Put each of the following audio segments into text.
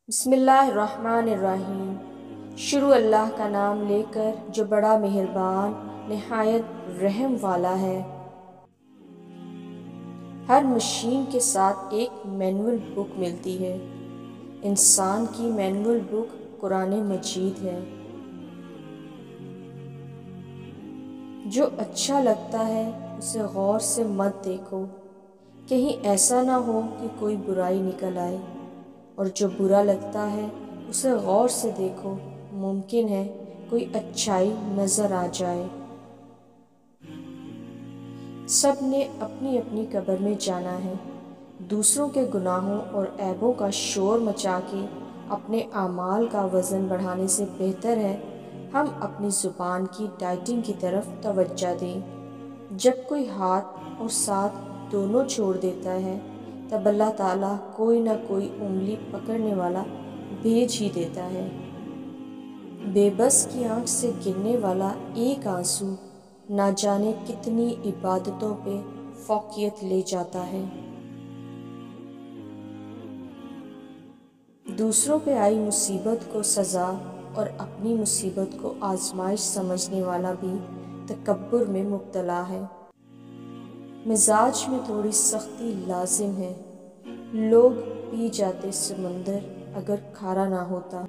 بسم اللہ الرحمن الرحیم۔ شروع اللہ کا نام لے کر جو بڑا مہربان نہایت رحم والا ہے۔ ہر مشین کے ساتھ ایک مینول بک ملتی ہے۔ انسان کی مینول بک قرآن مجید ہے۔ جو اچھا لگتا ہے اسے غور سے مت دیکھو، کہیں ایسا نہ ہو کہ کوئی برائی نکل آئے، اور جو برا لگتا ہے اسے غور سے دیکھو، ممکن ہے کوئی اچھائی نظر آ جائے۔ سب نے اپنی اپنی قبر میں جانا ہے۔ دوسروں کے گناہوں اور عیبوں کا شور مچا کے اپنے اعمال کا وزن بڑھانے سے بہتر ہے ہم اپنی زبان کی ڈائٹنگ کی طرف توجہ دیں۔ جب کوئی ہاتھ اور ساتھ دونوں چھوڑ دیتا ہے تب اللہ تعالیٰ کوئی نہ کوئی انگلی پکڑنے والا بھیج ہی دیتا ہے۔ بے بس کی آنکھ سے گرنے والا ایک آنسو نہ جانے کتنی عبادتوں پہ فوقیت لے جاتا ہے۔ دوسروں پہ آئی مصیبت کو سزا اور اپنی مصیبت کو آزمائش سمجھنے والا بھی تکبر میں مبتلا ہے۔ مزاج میں تھوڑی سختی لازم ہے۔ لوگ پی جاتے سمندر اگر کھارا نہ ہوتا۔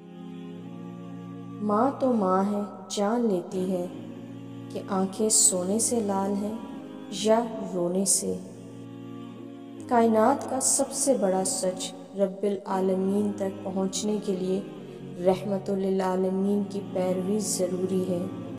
ماں تو ماں ہے، جان لیتی ہے کہ آنکھیں سونے سے لال ہیں یا رونے سے۔ کائنات کا سب سے بڑا سچ رب العالمین تک پہنچنے کے لیے رحمت للعالمین کی پیروی ضروری ہے۔